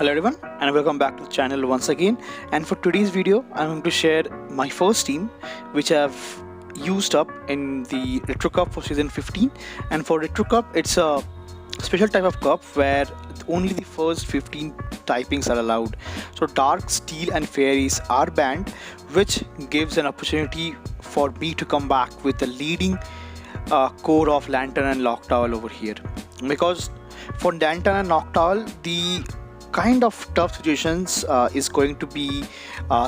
Hello everyone and welcome back to the channel once again, and for today's video I'm going to share my first team which I've used up in the Retro Cup for season 15. And for Retro Cup, it's a special type of cup where only the first 15 typings are allowed. So dark, steel and fairies are banned, which gives an opportunity for me to come back with the leading core of Lanturn and Noctowl over here. Because for Lanturn and Noctowl, the kind of tough situations is going to be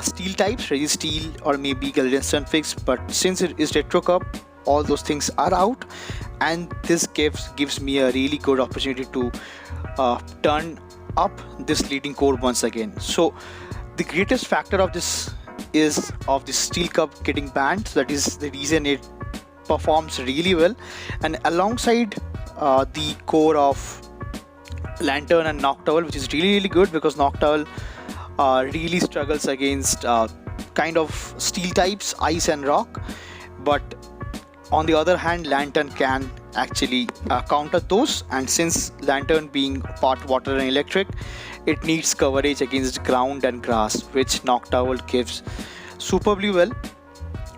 steel types, registeel or maybe Galarian Fix, but since it is Retro Cup, all those things are out, and this gives me a really good opportunity to turn up this leading core once again. So the greatest factor of this is of the steel cup getting banned, so that is the reason it performs really well. And alongside the core of Lanturn and Noctowl, which is really good because Noctowl really struggles against kind of steel types, ice and rock, but on the other hand Lanturn can actually counter those, and since Lanturn being part water and electric, it needs coverage against ground and grass, which Noctowl gives superbly well.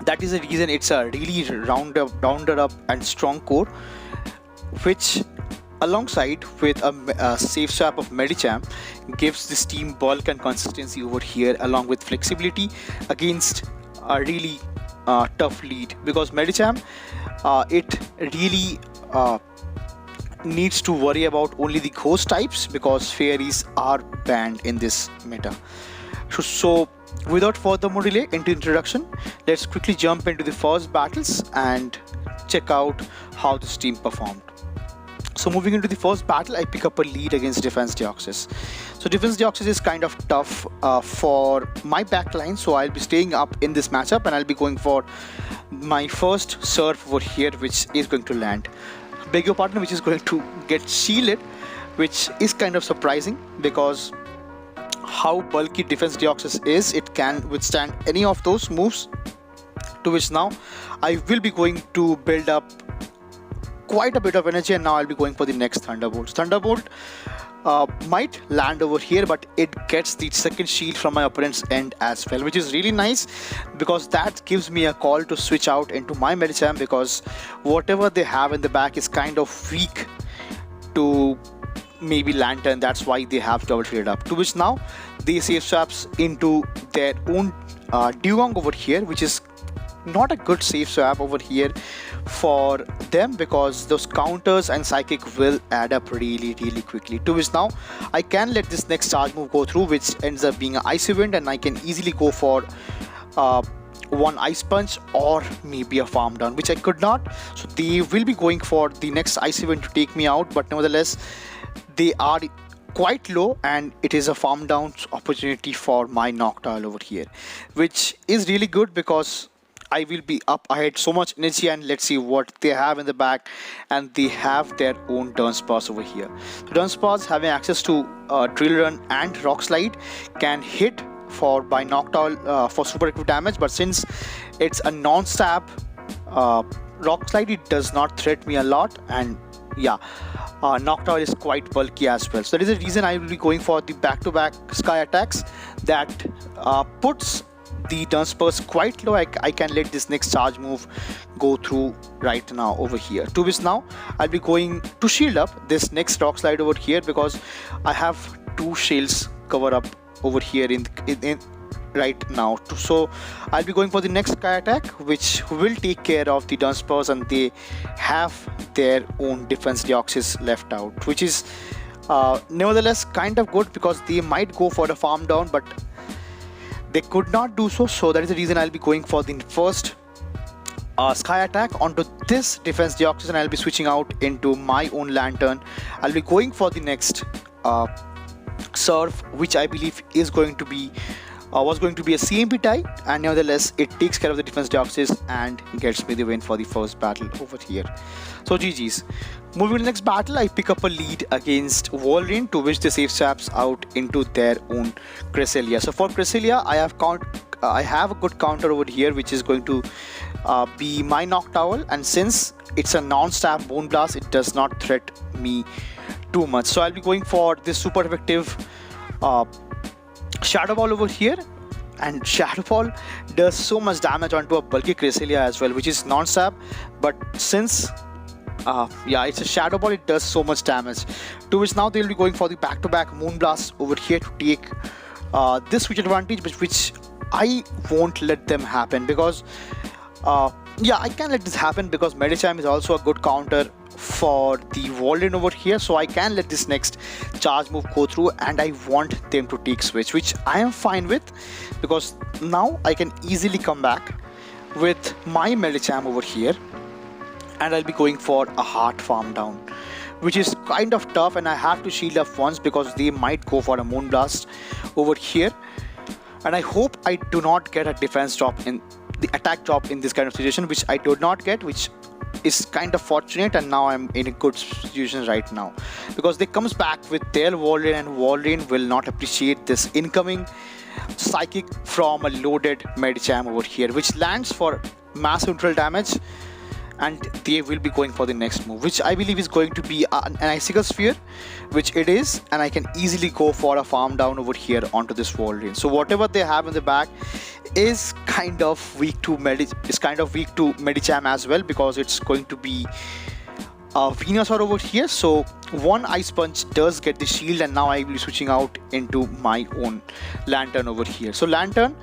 That is the reason it's a really rounded up and strong core, which alongside with a safe swap of Medicham gives this team bulk and consistency over here, along with flexibility against a really tough lead, because Medicham it really needs to worry about only the ghost types because fairies are banned in this meta. So without further more delay into introduction, let's quickly jump into the first battles and check out how this team performed. So moving into the first battle, I pick up a lead against Defense Deoxys. So Defense Deoxys is kind of tough for my backline, so I'll be staying up in this matchup and I'll be going for my first surf over here, which is going to land. Beg your pardon, which is going to get shielded, which is kind of surprising because how bulky Defense Deoxys is, it can withstand any of those moves. To which now I will be going to build up quite a bit of energy, and now I'll be going for the next Thunderbolt. Thunderbolt might land over here, but it gets the second shield from my opponent's end as well, which is really nice because that gives me a call to switch out into my Medicham, because whatever they have in the back is kind of weak to maybe Lanturn. That's why they have double traded up. To which now they safe swaps into their own Dugong over here, which is not a good safe swap over here for them because those counters and psychic will add up really quickly. To which now I can let this next charge move go through, which ends up being an icy wind, and I can easily go for one ice punch or maybe a farm down, which I could not. So they will be going for the next icy wind to take me out, but nevertheless they are quite low and it is a farm down opportunity for my Noctowl over here, which is really good because I will be up ahead so much energy. And let's see what they have in the back, and they have their own Dunsparce over here. So Dunsparce, having access to Drill Run and Rock Slide, can hit by Noctowl for super effective damage, but since it's a non-stab Rock Slide, it does not threat me a lot, and yeah, Noctowl is quite bulky as well. So that is the reason I will be going for the back-to-back sky attacks that puts the Dunsparce quite low. I can let this next charge move go through right now over here. To which now I'll be going to shield up this next rock slide over here because I have two shields cover up over here in right now. So I'll be going for the next sky attack, which will take care of the Dunsparce, and they have their own Defense Deoxys left out, which is nevertheless kind of good because they might go for a farm down, but they could not do so. So that is the reason I'll be going for the first sky attack onto this Defense Deoxys, and I'll be switching out into my own Lanturn. I'll be going for the next Surf, which I believe is going to be was going to be a CMP tie, and nevertheless it takes care of the Defense Deoxys and gets me the win for the first battle over here. So GG's. Moving to the next battle, I pick up a lead against Walrein, to which they safe swaps out into their own Cresselia. So for Cresselia, I have a good counter over here, which is going to be my Noctowl, and since it's a non-stab Bone Blast, it does not threat me too much. So I'll be going for this super effective Shadow Ball over here, and Shadow Ball does so much damage onto a bulky Cresselia as well, which is non-stab, but since yeah, it's a Shadow Ball, it does so much damage, to which now they'll be going for the back-to-back Moonblast over here to take this switch advantage, which I won't let them happen, because yeah, I can let this happen because Medicham is also a good counter for the Walrein over here, so I can let this next charge move go through, and I want them to take switch, which I am fine with, because now I can easily come back with my Medicham over here, and I'll be going for a hard farm down, which is kind of tough, and I have to shield up once because they might go for a Moonblast over here, and I hope I do not get a defense drop in the attack drop in this kind of situation, which I did not get, which is kind of fortunate, and now I'm in a good situation right now, because they comes back with their Walrein, and Walrein will not appreciate this incoming Psychic from a loaded Medicham over here, which lands for massive neutral damage, and they will be going for the next move, which I believe is going to be an Icicle Sphere, which it is, and I can easily go for a farm down over here onto this Walrein. So whatever they have in the back is kind of weak to Medicham as well, because it's going to be a Venusaur over here. So one Ice Punch does get the shield, and now I will be switching out into my own Lanturn over here. So Lanturn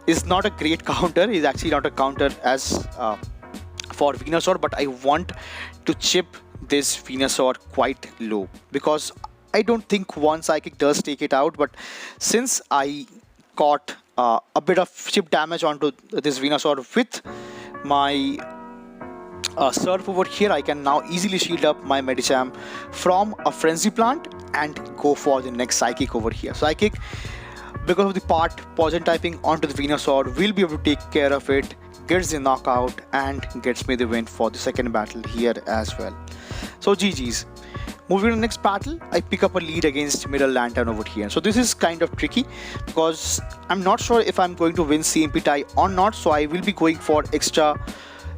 is not a great counter, is actually not a counter as for Venusaur, but I want to chip this Venusaur quite low, because I don't think one Psychic does take it out, but since I got a bit of chip damage onto this Venusaur with my Surf over here, I can now easily shield up my Medicham from a Frenzy Plant and go for the next Psychic over here. Psychic, because of the part Poison typing onto the Venusaur, will be able to take care of it, gets the knockout, and gets me the win for the second battle here as well. So GG's. Moving to the next battle, I pick up a lead against Middle Lanturn over here. So this is kind of tricky, because I'm not sure if I'm going to win CMP tie or not, so I will be going for extra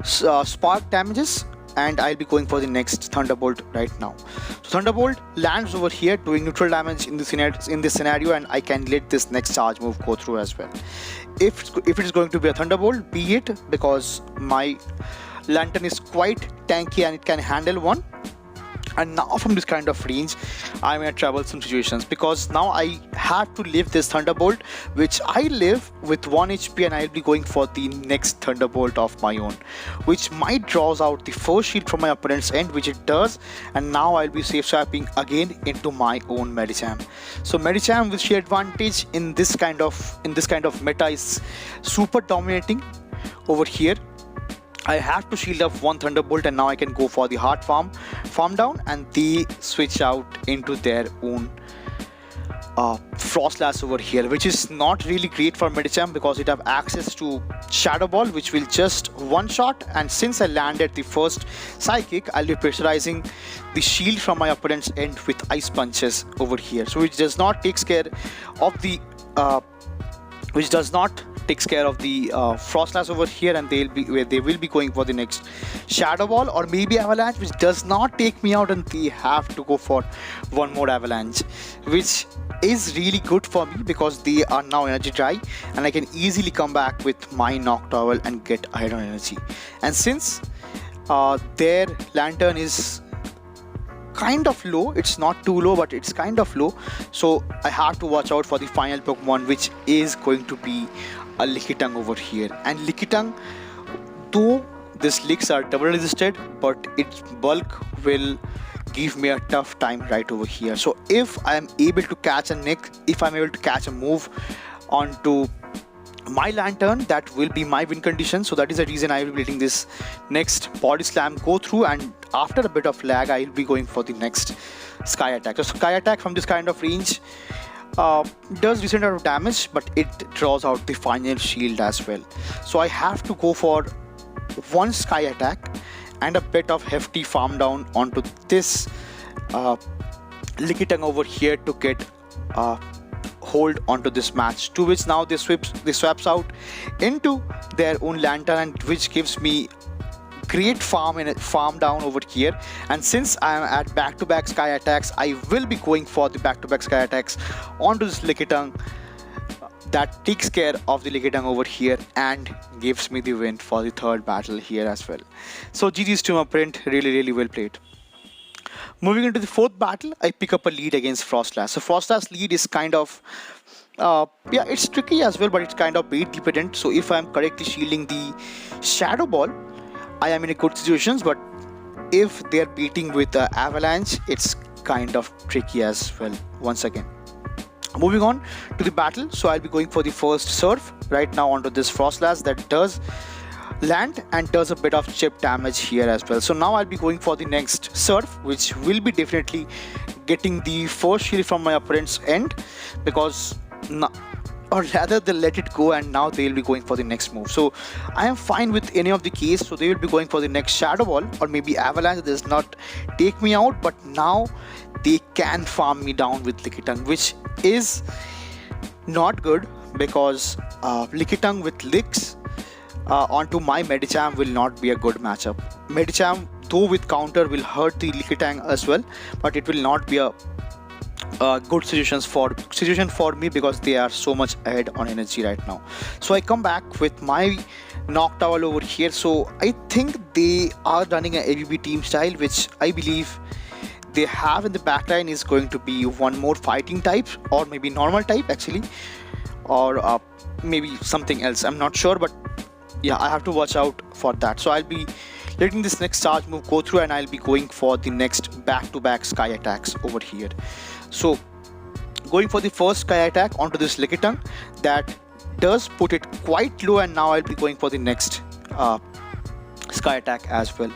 spark damages, and I'll be going for the next Thunderbolt right now. So Thunderbolt lands over here doing neutral damage in this scenario, and I can let this next charge move go through as well. If it is going to be a Thunderbolt, be it, because my Lanturn is quite tanky and it can handle one. And now from this kind of range, I'm in a troublesome situations, because now I have to live this Thunderbolt, which I live with 1 HP, and I'll be going for the next Thunderbolt of my own, which might draws out the first shield from my opponent's end, which it does, and now I'll be safe swapping again into my own Medicham. So Medicham with shield advantage in this kind of meta is super dominating over here. I have to shield up one Thunderbolt, and now I can go for the hard farm down, and they switch out into their own Froslass over here, which is not really great for Medicham, because it have access to Shadow Ball, which will just one shot, and since I landed the first Psychic, I'll be pressurizing the shield from my opponent's end with Ice Punches over here, so which does not takes care of the Froslass over here, and they will be going for the next Shadow Ball or maybe Avalanche, which does not take me out, and they have to go for one more Avalanche, which is really good for me because they are now energy dry, and I can easily come back with my Noctowl and get ahead on energy. And since their Lanturn is kind of low, it's not too low, but it's kind of low, so I have to watch out for the final Pokemon, which is going to be a Lickitung over here. And Lickitung, though these licks are double resisted, but its bulk will give me a tough time right over here. So if I am able to catch a nick, if I'm able to catch a move onto my Lanturn, that will be my win condition. So that is the reason I will be letting this next Body Slam go through, and after a bit of lag, I will be going for the next Sky Attack. So Sky Attack from this kind of range does decent amount of damage, but it draws out the final shield as well. So I have to go for one Sky Attack and a bit of hefty farm down onto this Lickitung over here to get hold onto this match, to which now they swaps out into their own Lanturn, and which gives me great farm down over here, and since I am at back-to-back sky attacks, I will be going for the back-to-back sky attacks onto this Lickitung. That takes care of the Lickitung over here and gives me the win for the third battle here as well. So GG's to my opponent, really well played. Moving into the fourth battle, I pick up a lead against Froslass. So Froslass lead is kind of yeah, it's tricky as well, but it's kind of bait dependent. So if I'm correctly shielding the Shadow Ball, I am in a good situations, but if they're beating with Avalanche, it's kind of tricky as well once again. Moving on to the battle, so I'll be going for the first Surf right now onto this Froslass that does land and does a bit of chip damage here as well. So now I'll be going for the next Surf, which will be definitely getting the first shield from my opponent's end, because or rather they let it go and now they'll be going for the next move. So I am fine with any of the case, so they will be going for the next Shadow Ball or maybe Avalanche. Does not take me out, but now they can farm me down with Lickitung, which is not good, because Lickitung with Licks onto my Medicham will not be a good matchup. Medicham, though with counter, will hurt the Lickitung as well, but it will not be a good situation for me, because they are so much ahead on energy right now. So I come back with my Noctowl over here. So I think they are running an ABB team style, which I believe they have in the backline is going to be one more fighting type, or maybe normal type actually, or maybe something else. I'm not sure, but yeah, I have to watch out for that. So I'll be letting this next charge move go through, and I'll be going for the next back-to-back sky attacks over here. So going for the first sky attack onto this Lickitung, that does put it quite low, and now I'll be going for the next sky attack as well.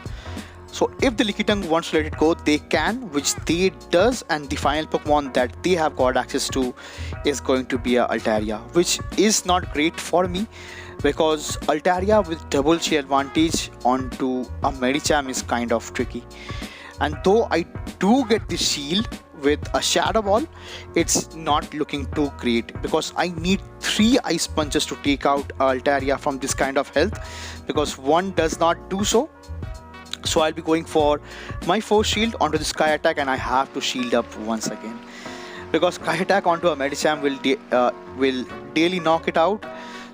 So if the Lickitung wants to let it go, they can, which they does, and the final Pokemon that they have got access to is going to be a Altaria, which is not great for me, because Altaria with double chill advantage onto a Medicham is kind of tricky. And though I do get the shield with a Shadow Ball, it's not looking too great, because I need 3 Ice Punches to take out Altaria from this kind of health, because one does not do so. So I'll be going for my first shield onto the sky attack, and I have to shield up once again, because sky attack onto a Medicham will daily knock it out.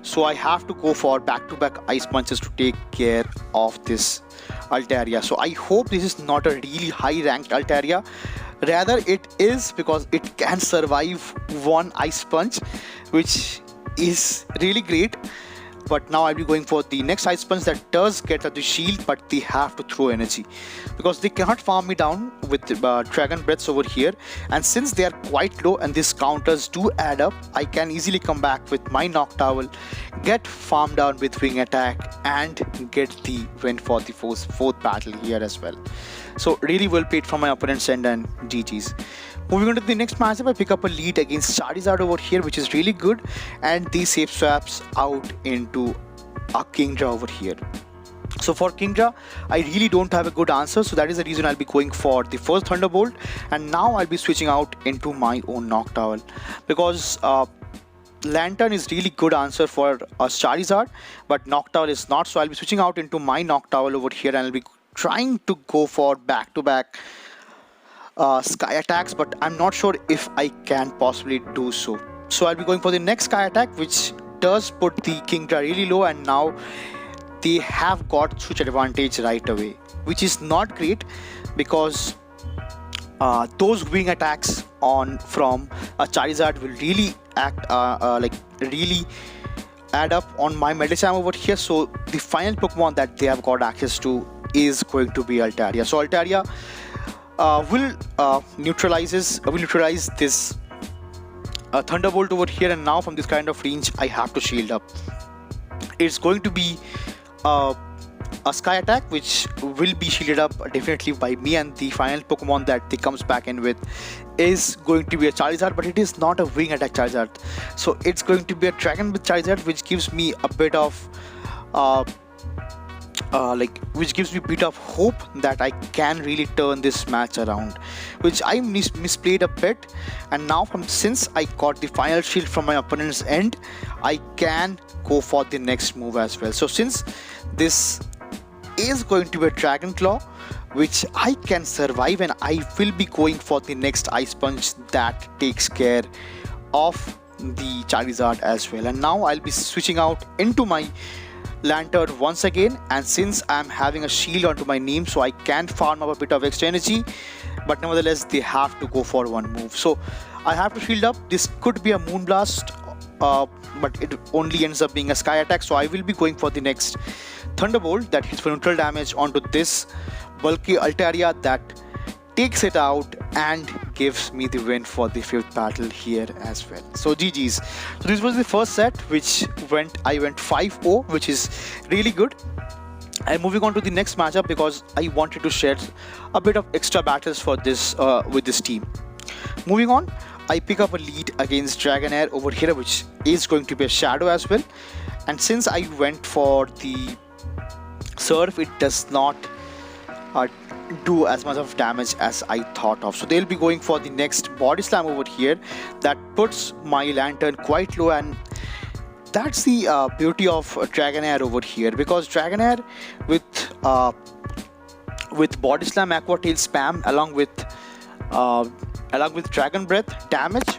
So I have to go for back-to-back Ice Punches to take care of this Altaria. So I hope this is not a really high ranked Altaria, rather it is, because it can survive one Ice Punch, which is really great. But now I'll be going for the next Ice Punch that does get the shield, but they have to throw energy, because they cannot farm me down with Dragon Breaths over here. And since they are quite low and these counters do add up, I can easily come back with my Noctowl, get farmed down with Wing Attack, and get the win for the fourth battle here as well. So really well played from my opponent's end, and GG's. Moving on to the next matchup, I pick up a lead against Charizard over here, which is really good, and the safe swaps out into a Kingdra over here. So for Kingdra, I really don't have a good answer, so that is the reason I'll be going for the first Thunderbolt, and now I'll be switching out into my own Noctowl, because Lanturn is really good answer for a Charizard, but Noctowl is not. So I'll be switching out into my Noctowl over here, and I'll be trying to go for back-to-back sky attacks, but I'm not sure if I can possibly do so. So I'll be going for the next sky attack, which does put the Kingdra really low, and now they have got switch advantage right away, which is not great, because those wing attacks from a Charizard will really really add up on my Medicham over here. So the final Pokemon that they have got access to is going to be Altaria. So Altaria will neutralize this Thunderbolt over here, and now from this kind of range I have to shield up. It's going to be a sky attack, which will be shielded up definitely by me, and the final Pokemon that they comes back in with is going to be a Charizard, but it is not a wing attack Charizard. So it's going to be a Dragon with Charizard, which gives me a bit of hope that I can really turn this match around, which I misplayed a bit. And now since I got the final shield from my opponent's end, I can go for the next move as well. So since this is going to be a Dragon Claw, which I can survive, and I will be going for the next Ice Punch that takes care of the Charizard as well. And now I'll be switching out into my Lanturn once again, and since I'm having a shield onto my name, so I can farm up a bit of extra energy, but nevertheless they have to go for one move. So I have to shield up. This could be a Moonblast, but it only ends up being a Sky Attack, so I will be going for the next Thunderbolt that hits for neutral damage onto this bulky Altaria that takes it out and gives me the win for the 5th battle here as well. So GG's. So this was the first set, which I went 5-0, which is really good. And moving on to the next matchup, because I wanted to share a bit of extra battles for this with this team. Moving on, I pick up a lead against Dragonair over here, which is going to be a Shadow as well. And since I went for the Surf, it does not do as much of damage as I thought of. So they'll be going for the next Body Slam over here that puts my Lanturn quite low, and that's the beauty of Dragonair over here, because Dragonair with Body Slam, Aqua Tail spam along with Dragon Breath damage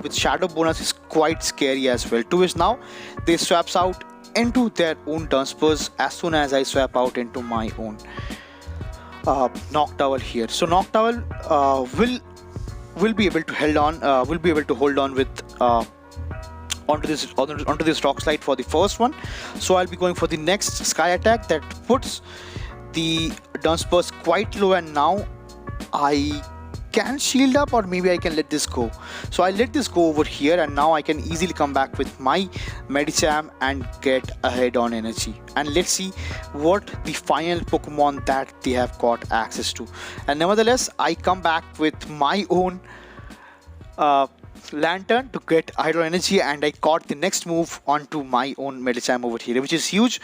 with Shadow bonus is quite scary as well. To which now they swaps out into their own Dunsparce as soon as I swap out into my own Noctowl here. So Noctowl will be able to hold on with onto this Rock Slide for the first one. So I'll be going for the next Sky Attack that puts the Dunsparce quite low, and now I can shield up, or maybe I can let this go. So I let this go over here, and now I can easily come back with my Medicham and get ahead on energy. And let's see what the final Pokemon that they have got access to. And nevertheless, I come back with my own Lanturn to get Hydro Energy, and I caught the next move onto my own Medicham over here, which is huge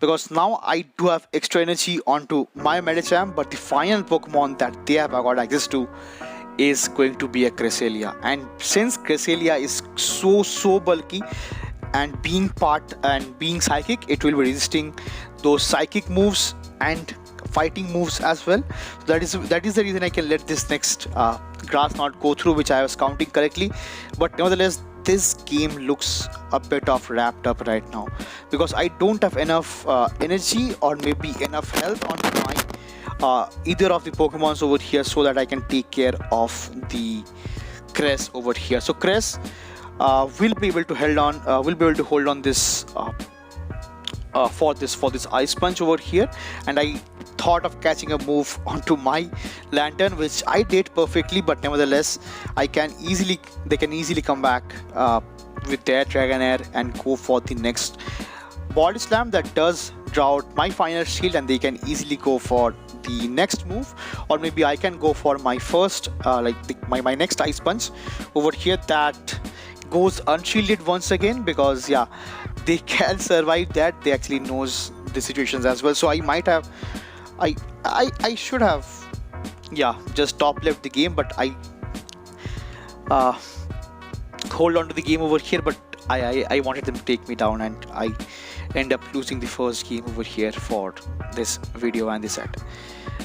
because now I do have extra energy onto my Medicham. But the final Pokemon that they have got access to is going to be a Cresselia, and since Cresselia is so bulky and being psychic, it will be resisting those psychic moves and fighting moves as well. So that is the reason I can let this next Grass Knot go through, which I was counting correctly. But nevertheless, this game looks a bit of wrapped up right now because I don't have enough energy or maybe enough health onto my either of the Pokemons over here, so that I can take care of the Cress over here. So Cress will be able to hold on this for this Ice Punch over here, and I thought of catching a move onto my Lanturn, which I did perfectly. But nevertheless, they can easily come back with their Dragonair and go for the next Body Slam that does draw out my final shield, and they can easily go for the next move, or maybe I can go for my first my next Ice Punch over here that goes unshielded once again, because yeah, they can survive that. They actually knows the situations as well. So I might have I should have just top left the game, but I hold on to the game over here, but I wanted them to take me down, and I end up losing the first game over here for this video and this set.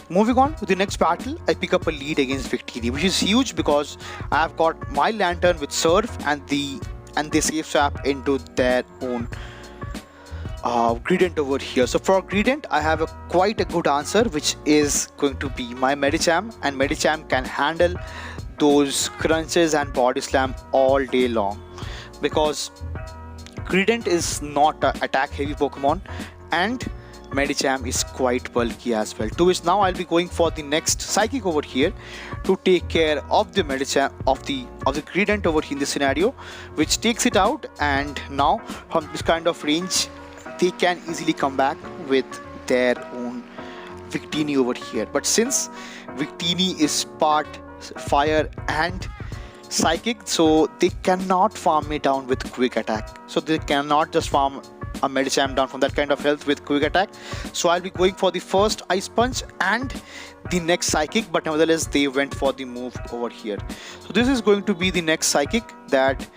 Moving on to the next battle, I pick up a lead against Victini, which is huge because I have got my Lanturn with Surf, and they safe swap into their own Gradient over here. So for Gradient, I have quite a good answer, which is going to be my Medicham, and Medicham can handle those crunches and Body Slam all day long, because Gradient is not an attack heavy Pokemon, and Medicham is quite bulky as well. To which now I'll be going for the next Psychic over here to take care of the Medicham, of the Gradient over here in this scenario, which takes it out. And now from this kind of range, they can easily come back with their own Victini over here. But since Victini is part Fire and Psychic, so they cannot farm me down with Quick Attack. So they cannot just farm a Medicham down from that kind of health with Quick Attack. So I'll be going for the first Ice Punch and the next Psychic, but nevertheless they went for the move over here. So this is going to be the next Psychic that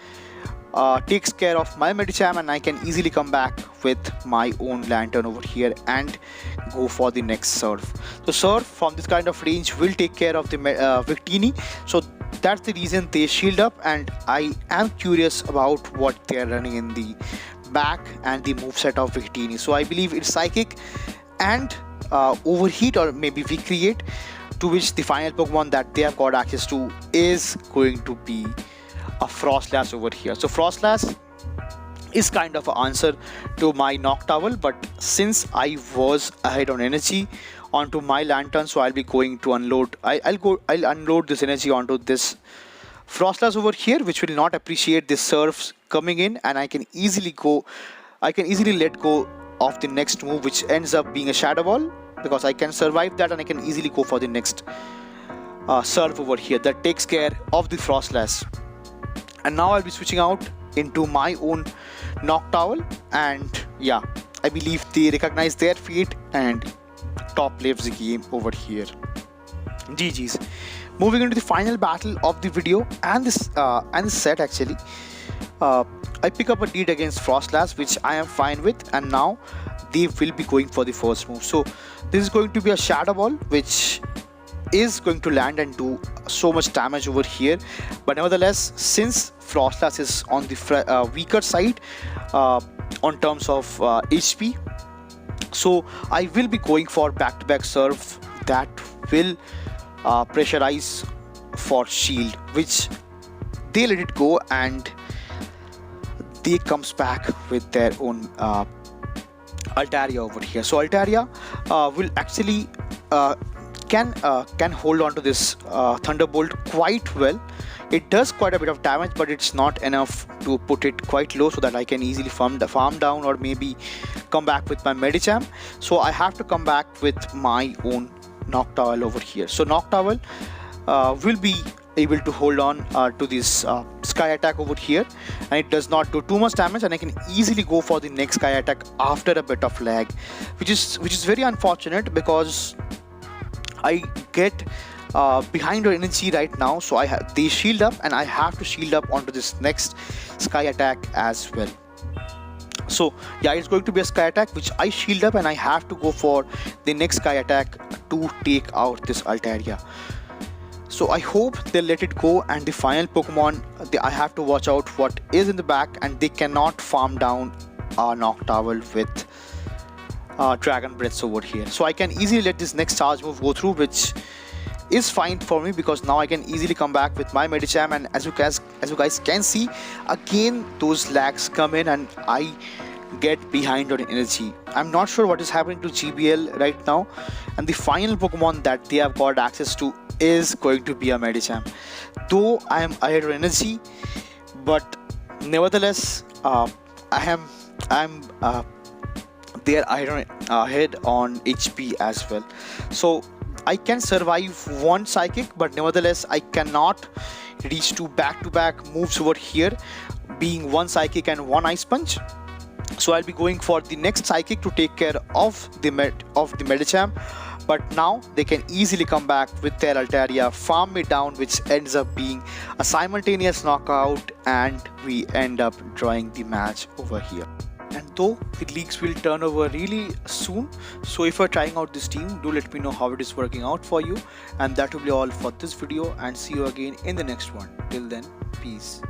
takes care of my Medicham, and I can easily come back with my own Lanturn over here and go for the next Surf. So Surf from this kind of range will take care of the Victini. So that's the reason they shield up, and I am curious about what they are running in the back and the moveset of Victini. So I believe it's Psychic and Overheat, or maybe Recreate, to which the final Pokemon that they have got access to is going to be a Froslass over here. So Froslass is kind of an answer to my Noctowl, but since I was ahead on energy onto my Lanturn, so I'll be going to unload. I'll unload this energy onto this Froslass over here, which will not appreciate the Surfs coming in, and I can easily let go of the next move, which ends up being a Shadow Ball, because I can survive that and I can easily go for the next Surf over here that takes care of the Froslass. And now I'll be switching out into my own Noctowl, and yeah, I believe they recognize their fate and top lives the game over here. GG's. Moving into the final battle of the video and this set actually. I pick up a lead against Froslass, which I am fine with, and now they will be going for the first move. So this is going to be a Shadow Ball, which is going to land and do so much damage over here. But nevertheless, since Froslass is on the weaker side on terms of HP, so I will be going for back-to-back Surf that will pressurize for shield, which they let it go and they comes back with their own Altaria over here. So Altaria will actually can hold on to this Thunderbolt quite well. It does quite a bit of damage, but it's not enough to put it quite low so that I can easily farm down or maybe come back with my Medicham. So I have to come back with my own Noctowl over here. So Noctowl will be able to hold on to this Sky Attack over here, and it does not do too much damage, and I can easily go for the next Sky Attack after a bit of lag, which is very unfortunate because I get behind on energy right now. So they shield up, and I have to shield up onto this next Sky Attack as well. So yeah, it's going to be a Sky Attack which I shield up, and I have to go for the next Sky Attack to take out this Altaria. So I hope they let it go, and the final Pokemon, I have to watch out what is in the back, and they cannot farm down Noctowl with Dragon Breaths over here. So I can easily let this next charge move go through, which is fine for me because now I can easily come back with my Medicham, and as you guys can see, again those lags come in and I get behind on energy. I'm not sure what is happening to GBL right now, and the final Pokemon that they have got access to is going to be a Medicham. Though I am ahead on energy, but nevertheless I'm there ahead on HP as well. So I can survive one Psychic, but nevertheless I cannot reach to back-to-back moves over here, being one Psychic and one Ice Punch. So I'll be going for the next Psychic to take care of the Medicham, but now they can easily come back with their Altaria, farm me down, which ends up being a simultaneous knockout, and we end up drawing the match over here. And though the leagues will turn over really soon, so if you're trying out this team, do let me know how it is working out for you. And that will be all for this video, and see you again in the next one. Till then, peace.